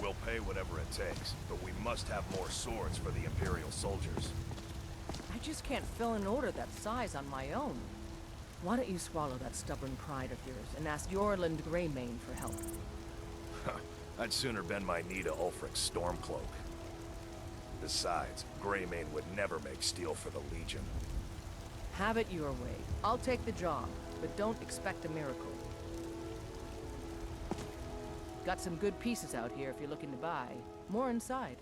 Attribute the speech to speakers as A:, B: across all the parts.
A: We'll pay whatever it takes, but we must have more swords for the Imperial soldiers.
B: I just can't fill an order that size on my own. Why don't you swallow that stubborn pride of yours and ask Yorland Greymane for help?
A: I'd sooner bend my knee to Ulfric's Stormcloak. Besides, Greymane would never make steel for the Legion.
B: Have it your way. I'll take the job, but don't expect a miracle. Got some good pieces out here if you're looking to buy. More inside.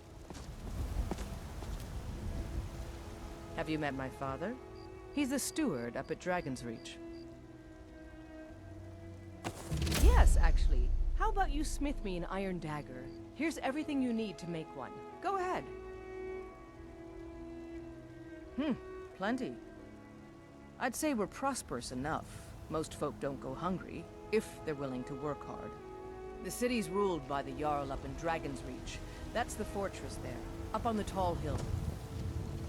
B: Have you met my father? He's the steward up at Dragon's Reach. Yes, actually. How about you smith me an iron dagger? Here's everything you need to make one. Go ahead. Plenty. I'd say we're prosperous enough. Most folk don't go hungry, if they're willing to work hard. The city's ruled by the Jarl up in Dragon's Reach. That's the fortress there, up on the tall hill.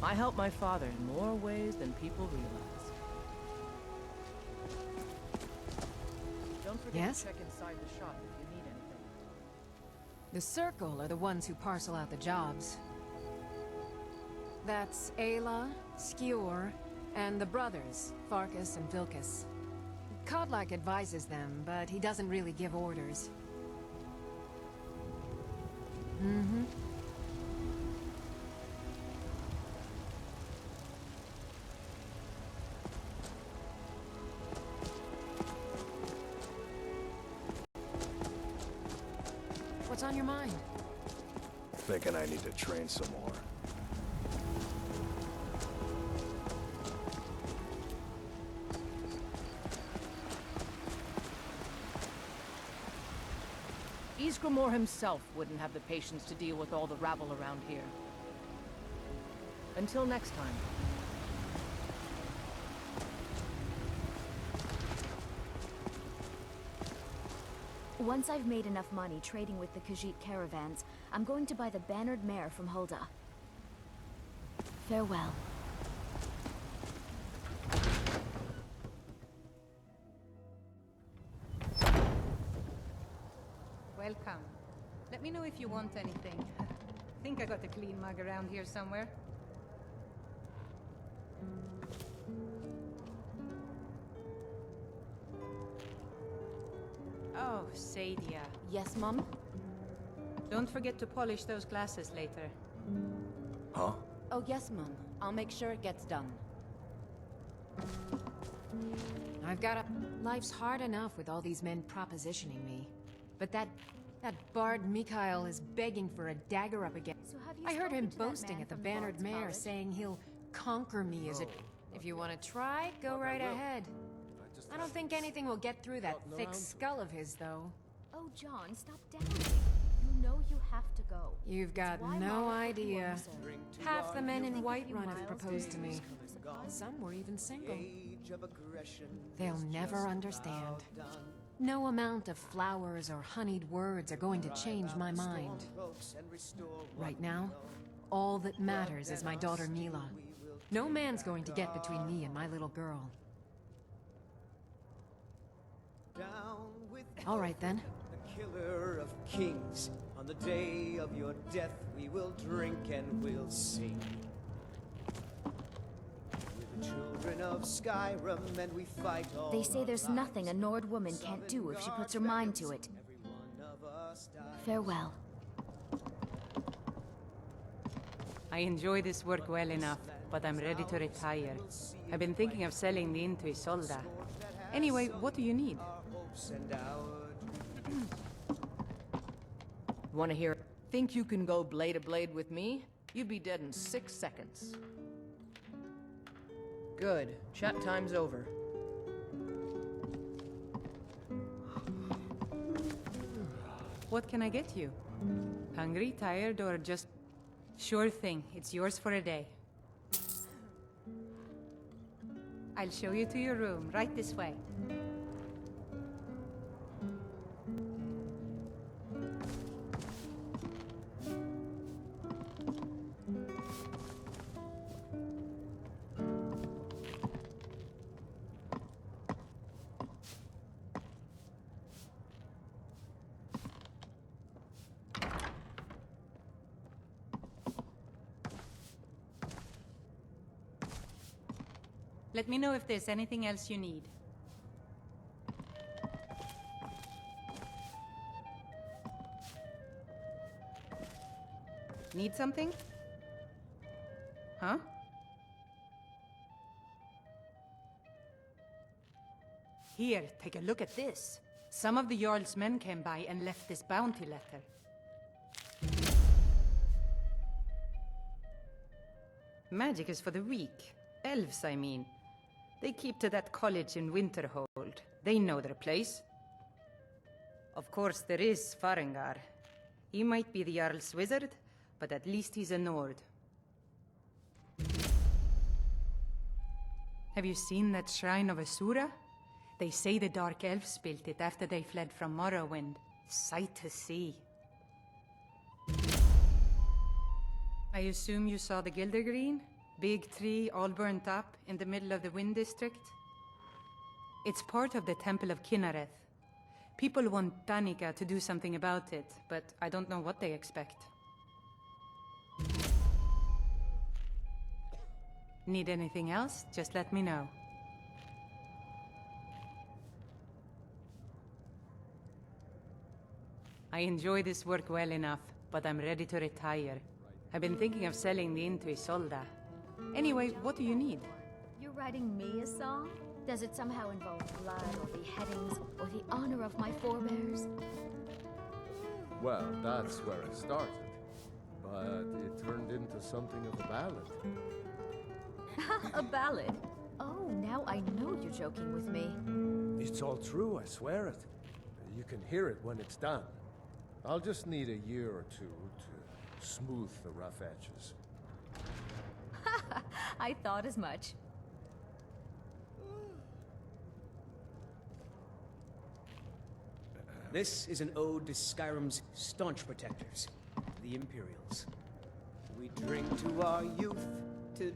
B: I help my father in more ways than people realize. Don't forget to check inside the shop if you need anything.
C: The Circle are the ones who parcel out the jobs. That's Ayla, Skjor, and the brothers, Farkas and Vilkas. Kodlak advises them, but he doesn't really give orders. What's on your mind?
A: Thinking I need to train some more.
B: Ysgramor himself wouldn't have the patience to deal with all the rabble around here. Until next time.
D: Once I've made enough money trading with the Khajiit caravans, I'm going to buy the bannered mare from Hulda. Farewell.
E: Welcome. Let me know if you want anything. Think I got a clean mug around here somewhere. Oh, Sadia.
D: Yes, Mom?
E: Don't forget to polish those glasses later.
A: Huh?
C: Oh yes, Mum. I'll make sure it gets done. I've got a... Life's hard enough with all these men propositioning me. But that bard Mikhail is begging for a dagger up again.
D: So have you
C: I heard
D: spoken
C: him
D: to that
C: boasting
D: man
C: at the
D: from
C: Bannered
D: Bard's
C: Mare
D: College?
C: saying he'll conquer me as a... If you want to try, go right ahead. I don't think anything will get through that thick skull of his, though.
D: Oh, John, stop doubting. You know you have to go.
C: You've got
D: Why
C: no
D: Mama put you
C: idea.
D: on reserve?
C: Half the men in
D: Think a
C: Whiterun
D: few
C: have
D: miles
C: proposed to
D: away.
C: me. Some were even single. They'll never understand. No amount of flowers or honeyed words are going to change my mind. Right now, all that matters is my daughter Mila. No man's going to get between me and my little girl. All right then.
F: The killer of kings. On the day of your death, we will drink and we'll sing. We're the children of Skyrim, and we fight all.
D: They say
F: our
D: there's
F: lives.
D: nothing a Nord woman can't do if she puts her mind to it.
F: Every one of us dies.
D: Farewell.
E: I enjoy this work well enough, but I'm ready to retire. I've been thinking of selling the inn to Isolda. Anyway, what do you need?
F: Our hopes and our
B: Wanna hear? Think you can go blade to blade with me? You'd be dead in 6 seconds. Good. Chat time's over.
E: What can I get you? Hungry, tired, or just... Sure thing, it's yours for a day. I'll show you to your room, right this way. Let me know if there's anything else you need. Need something? Huh? Here, take a look at this. Some of the Jarl's men came by and left this bounty letter. Magic is for the weak. Elves, I mean. They keep to that college in Winterhold. They know their place. Of course, there is Farengar. He might be the Jarl's wizard, but at least he's a Nord. Have you seen that shrine of Asura? They say the Dark Elves built it after they fled from Morrowind. Sight to see. I assume you saw the Gildergreen? Big tree, all burnt up, in the middle of the Wind District? It's part of the Temple of Kinnareth. People want Danica to do something about it, but I don't know what they expect. Need anything else? Just let me know. I enjoy this work well enough, but I'm ready to retire. I've been thinking of selling the inn to Isolda. Anyway, what do you need?
D: You're writing me a song? Does it somehow involve blood or beheadings or the honor of my forebears?
G: Well, that's where it started. But it turned into something of a ballad.
D: A ballad? Oh, now I know you're joking with me.
G: It's all true, I swear it. You can hear it when it's done. I'll just need a year or two to smooth the rough edges.
D: I thought as much.
F: This is an ode to Skyrim's staunch protectors, the Imperials. We drink to our youth, to...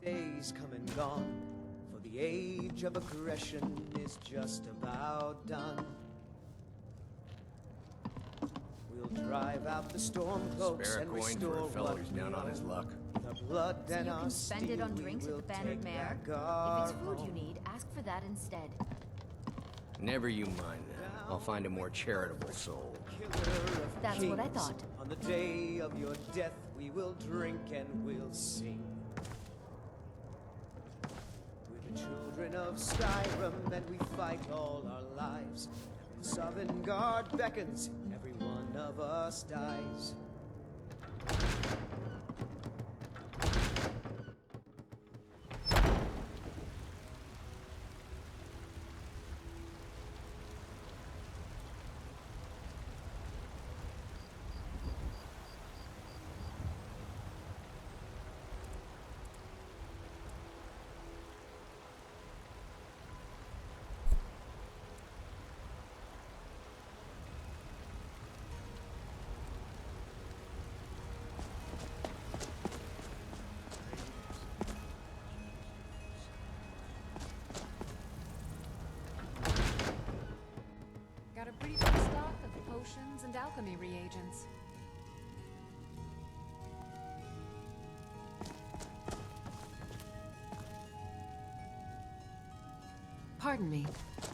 F: Days come and gone, for the age of aggression is just about done. We'll drive out the storm cloaks
A: Spare a
F: and
A: coin
F: restore
A: for a fellow
F: what
A: who's down on his luck.
F: The blood
D: So
F: and
D: you
F: our
D: can spend it
F: steel
D: on
F: we
D: drinks at
F: will
D: the Bannered
F: take
D: Mare.
F: back
D: If
F: our
D: it's food you
F: home.
D: need, ask for that instead.
H: Never you mind that. I'll find a more charitable soul.
F: Killer of
D: That's what I
F: kings.
D: thought.
F: On the day of your death, we will drink and we'll sing. We're the children of Skyrim, and we fight all our lives. When Sovngarde beckons, every one of us dies.
C: Got a pretty good stock of potions and alchemy reagents. Pardon me,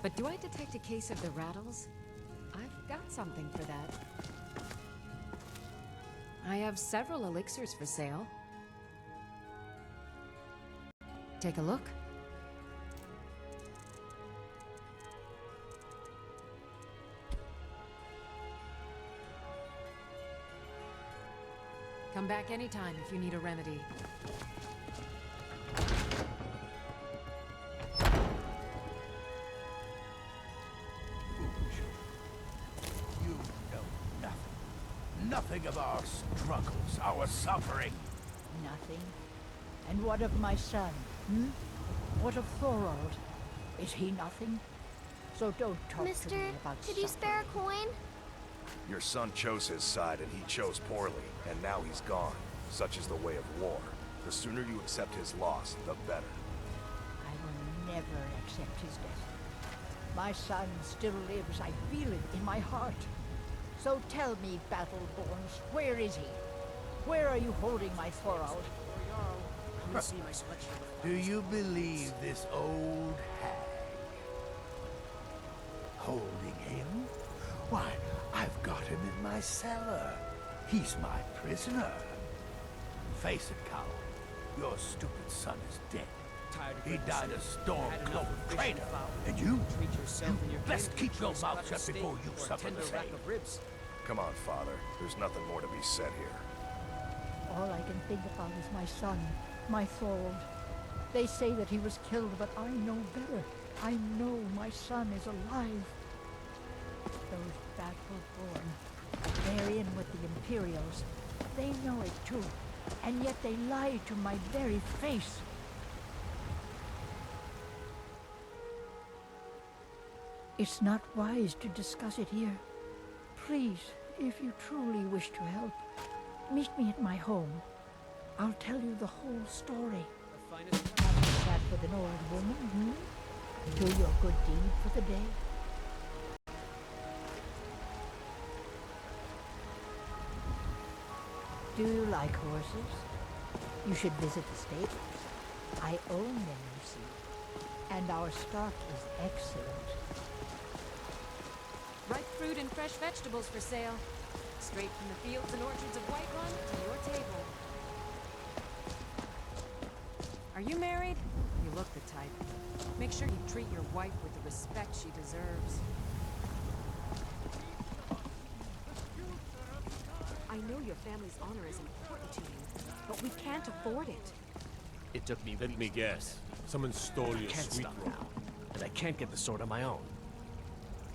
C: but do I detect a case of the rattles? I've got something for that. I have several elixirs for sale. Take a look. Come back anytime if you need a remedy.
A: You know nothing.
I: nothing of our struggles, our suffering?
J: Nothing. And what of my son? What of Thorold? Is he nothing? So don't talk
K: Mister,
J: to me about
K: could you spare a coin?
A: Your son chose his side and he chose poorly, and now he's gone. Such is the way of war. The sooner you accept his loss, the better.
J: I will never accept his death. My son still lives. I feel it in my heart. So tell me, Battleborns, where is he? Where are you holding my Thorold?
I: Do you believe this old hag? Holding him? Why, I've got him in my cellar. He's my prisoner. Face it, Cowell. Your stupid son is dead. He died a storm-cloaked traitor. And you best keep your mouth shut before you suffer the same.
A: Come on, Father. There's nothing more to be said here.
J: All I can think about is my son, my Thorold. They say that he was killed, but I know better. I know my son is alive. Those Battleborn, they're in with the Imperials. They know it too, and yet they lie to my very face. It's not wise to discuss it here. Please, if you truly wish to help, meet me at my home. I'll tell you the whole story. Have a chat with an old woman, Do your good deed for the day. Do you like horses? You should visit the stables. I own them, you see. And our stock is excellent.
C: Ripe fruit and fresh vegetables for sale. Straight from the fields and orchards of Whiterun to your table. Are you married? You look the type. Make sure you treat your wife with the respect she deserves. I know your family's honor is important to you, but we can't afford it.
L: It took me
M: Let
L: weeks.
M: me guess. Someone stole your
L: Can't
M: sweet
L: stop
M: roll.
L: now, and I can't get the sword on my own.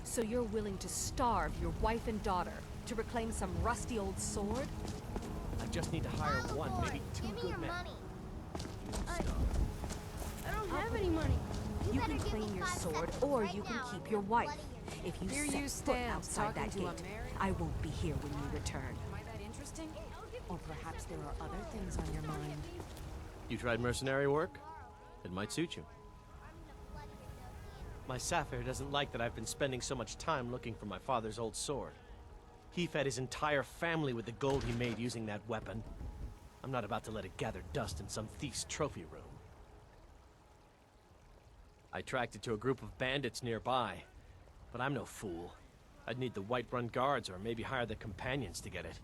C: So you're willing to starve your wife and daughter to reclaim some rusty old sword?
L: I just need to hire one, maybe two
K: Give me
L: good
K: your
L: men.
K: money. I don't have any money.
C: You
K: better
C: can
K: give me
C: claim your
K: 5
C: sword,
K: seconds
C: or
K: right
C: you can
K: now,
C: keep
K: or
C: your wife.
K: bloody
C: If you
E: Here
C: set
E: you
C: foot
E: stand,
C: outside that
E: talking to a
C: gate,
E: married-
C: I won't be here when you return.
E: Am I that interesting?
C: Or perhaps there are other things on your mind.
H: You tried mercenary work? It might suit you. My Sapphire doesn't like that I've been spending so much time looking for my father's old sword. He fed his entire family with the gold he made using that weapon. I'm not about to let it gather dust in some thief's trophy room. I tracked it to a group of bandits nearby, but I'm no fool. I'd need the Whiterun guards or maybe hire the companions to get it.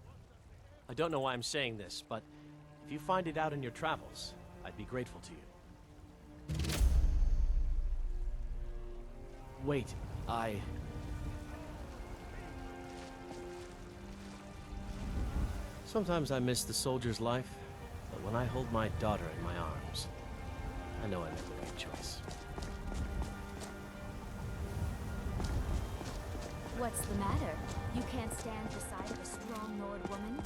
H: I don't know why I'm saying this, but if you find it out in your travels, I'd be grateful to you. Wait, Sometimes I miss the soldier's life, but when I hold my daughter in my arms, I know I made the right choice.
D: What's the matter? You can't stand beside of a strong Nord woman?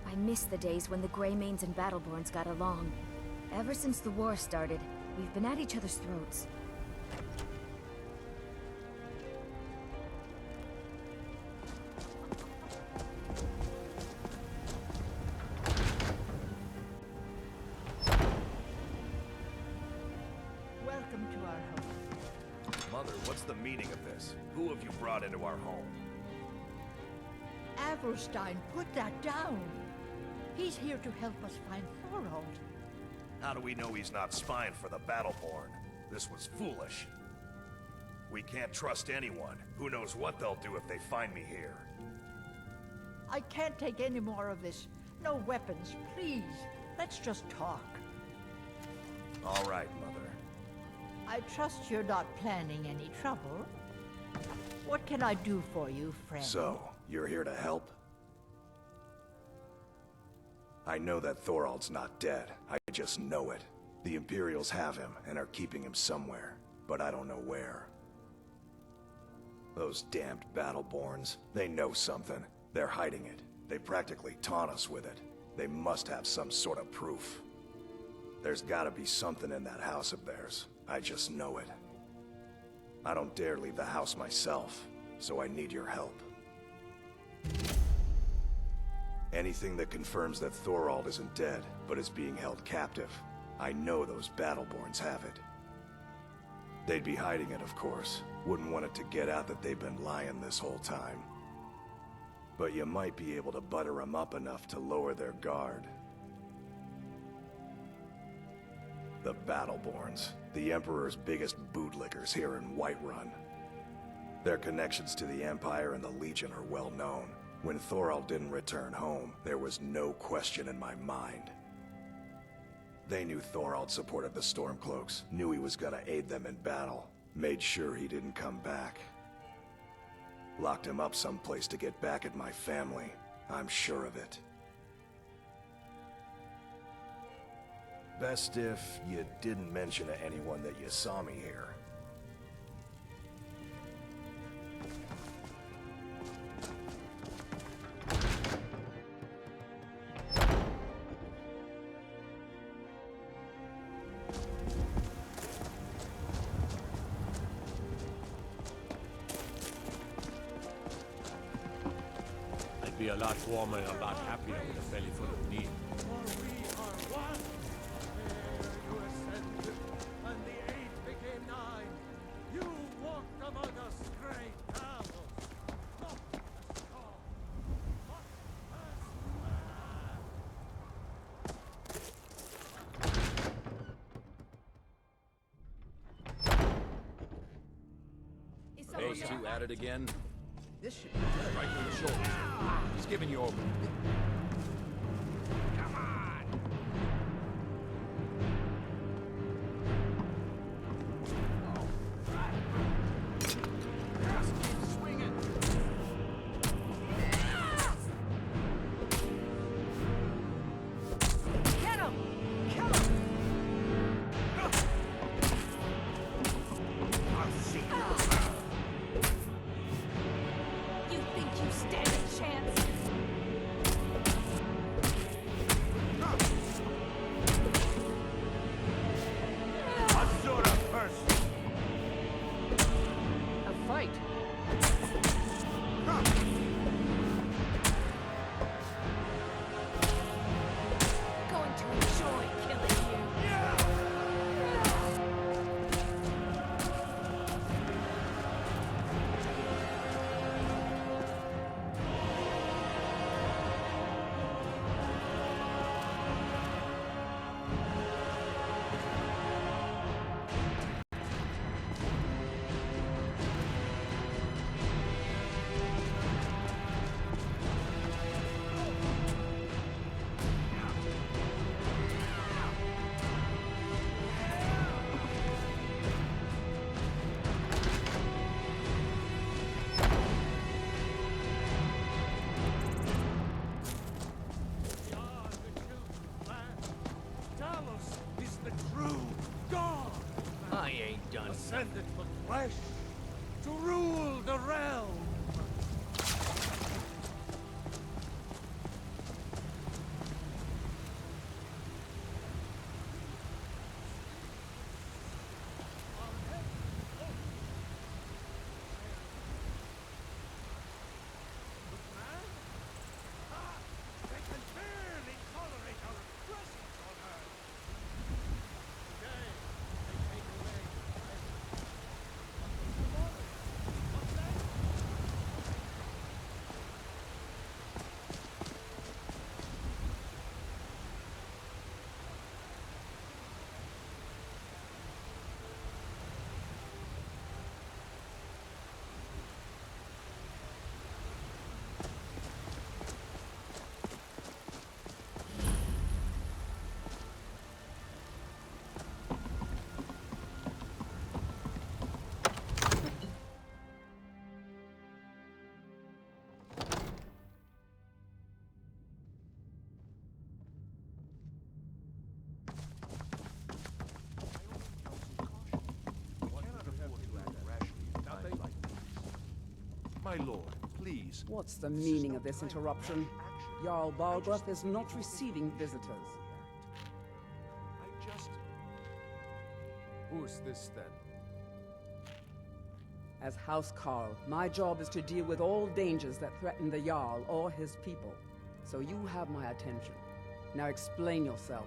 D: I miss the days when the Greymanes and Battleborns got along. Ever since the war started, we've been at each other's throats.
J: Welcome to our home.
A: Mother, what's the meaning of this? Who have you brought into our home?
J: Avrstein, put that down. He's here to help us find Thorold.
A: How do we know he's not spying for the Battleborn? This was foolish. We can't trust anyone. Who knows what they'll do if they find me here?
J: I can't take any more of this. No weapons, please. Let's just talk.
A: All right, Mother.
J: I trust you're not planning any trouble. What can I do for you, friend?
A: So, you're here to help? I know that Thorold's not dead. I just know it. The Imperials have him and are keeping him somewhere, but I don't know where. Those damned Battleborns, they know something. They're hiding it. They practically taunt us with it. They must have some sort of proof. There's gotta be something in that house of theirs. I just know it. I don't dare leave the house myself, so I need your help. Anything that confirms that Thorald isn't dead, but is being held captive. I know those Battleborns have it. They'd be hiding it, of course. Wouldn't want it to get out that they've been lying this whole time. But you might be able to butter them up enough to lower their guard. The Battleborns, the Emperor's biggest bootlickers here in Whiterun. Their connections to the Empire and the Legion are well known. When Thorald didn't return home, there was no question in my mind. They knew Thorald supported the Stormcloaks, knew he was gonna aid them in battle, made sure he didn't come back. Locked him up someplace to get back at my family. I'm sure of it. Best if you didn't mention to anyone that you saw me here.
M: I'd be a lot warmer and a lot happier with a belly full of meat.
N: Hey, two at it again?
B: This should be good.
N: Right through the shoulders. He's giving you over.
I: Come on! Just keep swinging.
B: Get him! Kill him!
I: I'll see you.
D: You think you stand a chance?
I: Asura first.
B: A fight!
D: Going to enjoy killing you.
I: Talos is the true God,
L: I ain't done.
I: ascended from flesh to rule the realm. They can barely tolerate our presence on Earth. Today, they take away tomorrow. What's that?
M: My lord,
O: please.
P: What's the meaning of this interruption? Jarl Balgruuf is not receiving visitors.
G: Who's this then?
P: As House Carl, my job is to deal with all dangers that threaten the Jarl or his people. So you have my attention. Now explain yourself.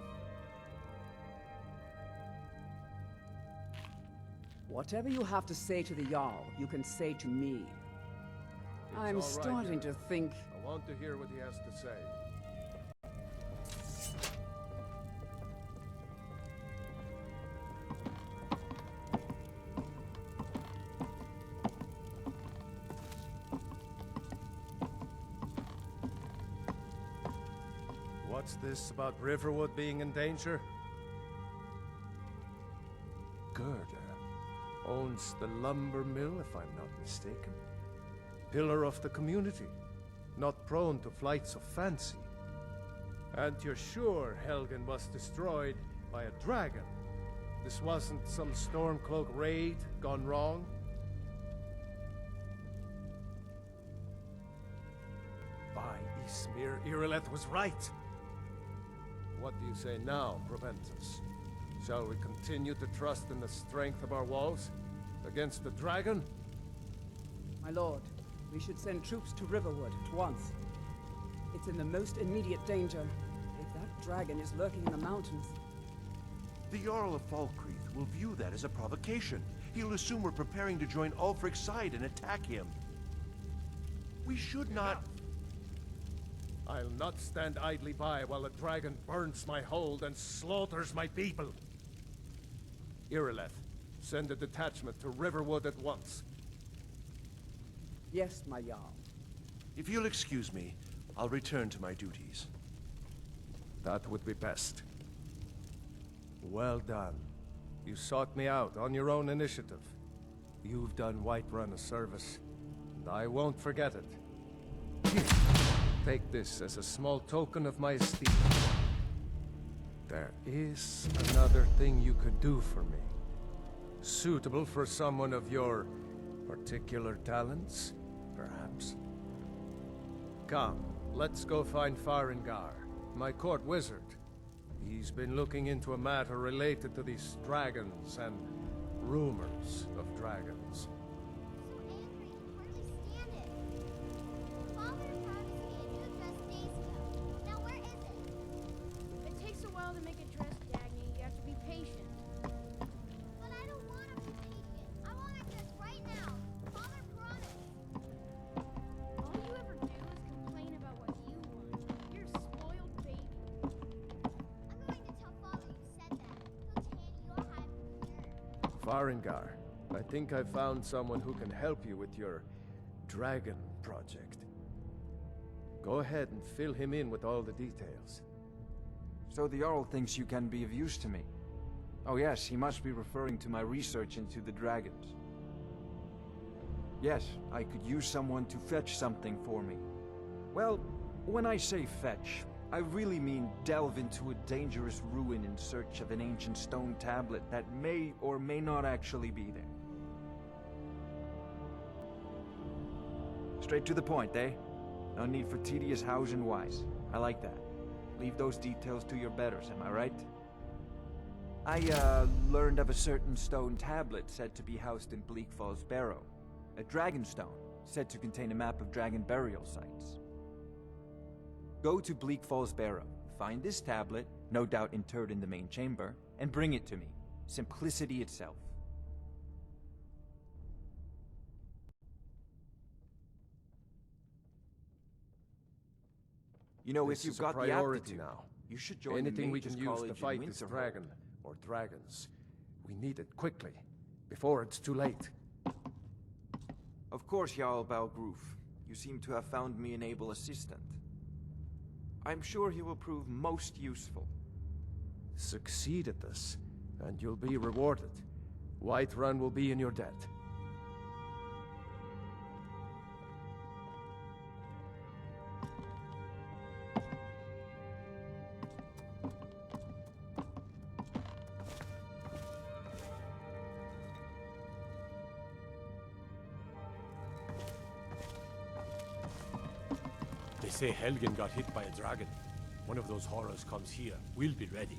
P: Whatever you have to say to the Jarl, you can say to me. I'm
G: It's all right,
P: starting to think...
G: I want to hear what he has to say. What's this about Riverwood being in danger? Gerda owns the lumber mill, if I'm not mistaken. Pillar of the community, not prone to flights of fancy. And you're sure Helgen was destroyed by a dragon? This wasn't some Stormcloak raid gone wrong? By Ysmir, Irileth was right! What do you say now, Proventus? Shall we continue to trust in the strength of our walls against the dragon?
P: My lord, we should send troops to Riverwood at once. It's in the most immediate danger. If that dragon is lurking in the mountains...
O: The Jarl of Falkreath will view that as a provocation. He'll assume we're preparing to join Ulfric's side and attack him. We should not...
G: I'll not stand idly by while the dragon burns my hold and slaughters my people. Irileth, send a detachment to Riverwood at once.
P: Yes, my Jarl.
O: If you'll excuse me, I'll return to my duties.
G: That would be best. Well done. You sought me out on your own initiative. You've done Whiterun a service, and I won't forget it. Here, take this as a small token of my esteem. There is another thing you could do for me. Suitable for someone of your particular talents, perhaps? Come, let's go find Farengar, my court wizard. He's been looking into a matter related to these dragons and rumors of dragons.
K: It takes a while to make a dress, Dagny. You have to be patient. But I don't want to be patient. I want a dress right now. Father promised. All you ever do is complain about what you want. You're a spoiled baby. I'm going to tell Father you said that. He'll tan your hide from here.
G: Farengar, I think I found someone who can help you with your dragon project. Go ahead and fill him in with all the details.
Q: So the Jarl thinks you can be of use to me. Oh yes, he must be referring to my research into the dragons. Yes, I could use someone to fetch something for me. Well, when I say fetch, I really mean delve into a dangerous ruin in search of an ancient stone tablet that may or may not actually be there. Straight to the point, eh? No need for tedious hows and whys. I like that. Leave those details to your betters, am I right? I, learned of a certain stone tablet said to be housed in Bleak Falls Barrow. A dragon stone, said to contain a map of dragon burial sites. Go to Bleak Falls Barrow, find this tablet, no doubt interred in the main chamber, and bring it to me. Simplicity itself. You know,
G: This
Q: if you've
G: is a
Q: got the
G: priority
Q: aptitude,
G: now.
Q: you should join
G: Anything
Q: the
G: we
Q: Mages
G: can use to
Q: College
G: fight
Q: in
G: this
Q: Winterhold.
G: dragon, or dragons. We need it quickly, before it's too late.
Q: Of course, Jarl Balgruuf. You seem to have found me an able assistant. I'm sure he will prove most useful.
G: Succeed at this, and you'll be rewarded. Whiterun will be in your debt.
M: say Helgen got hit by a dragon. One of those horrors comes here. We'll be ready.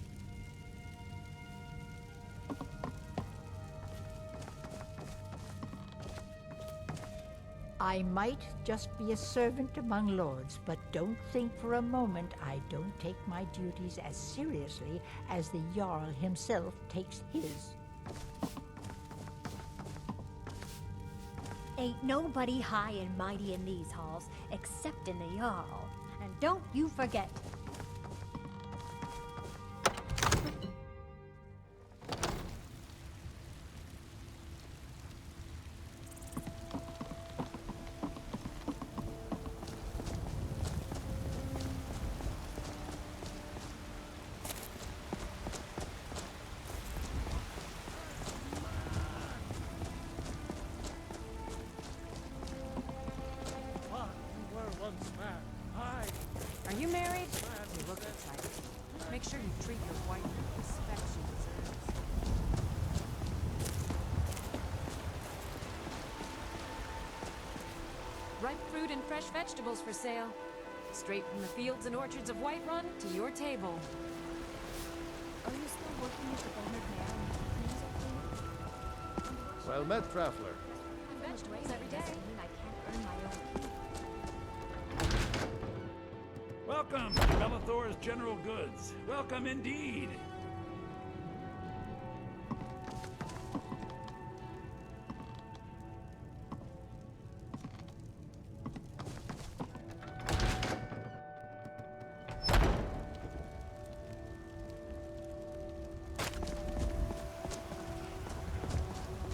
J: I might just be a servant among lords, but don't think for a moment I don't take my duties as seriously as the Jarl himself takes his.
K: Ain't nobody high and mighty in these halls, except in the Jarl. And don't you forget.
C: Are you married? You look excited. Make sure you treat your wife with the respect she deserves. Ripe fruit and fresh vegetables for sale. Straight from the fields and orchards of Whiterun to your table.
D: Are you still working at the Bannered Mare and keeping things okay?
G: Well met, traveler.
C: Vegetables every day.
D: Doesn't mean I can't earn my own keep.
R: Welcome to Bellathor's General Goods. Welcome indeed.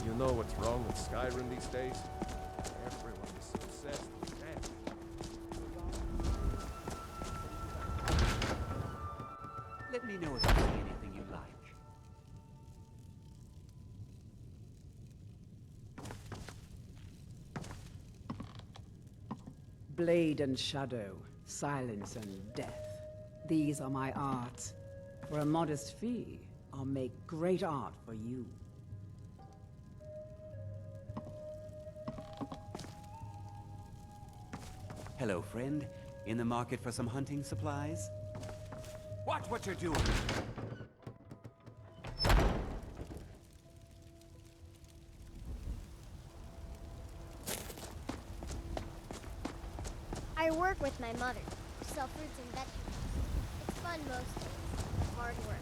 G: You know what's wrong with Skyrim these days? Everyone is obsessed with death.
I: Let me know if you see anything you like.
P: Blade and shadow, silence and death. These are my arts. For a modest fee, I'll make great art for you.
I: Hello, friend. In the market for some hunting supplies? Watch what you're doing!
K: I work with my mother. Sell fruits and vegetables. It's fun most days, but hard work.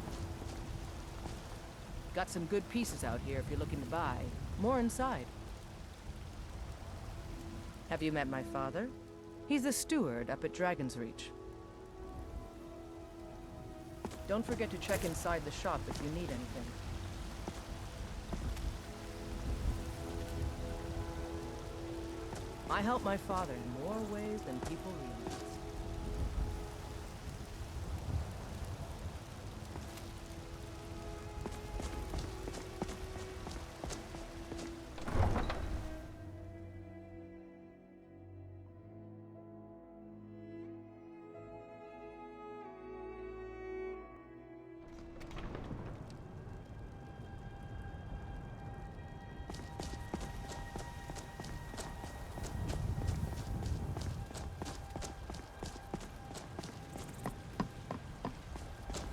B: Got some good pieces out here if you're looking to buy. More inside. Have you met my father? He's the steward up at Dragon's Reach. Don't forget to check inside the shop if you need anything. I help my father in more ways than people realize.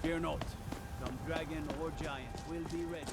I: Fear not. Come dragon or giant, we'll be ready.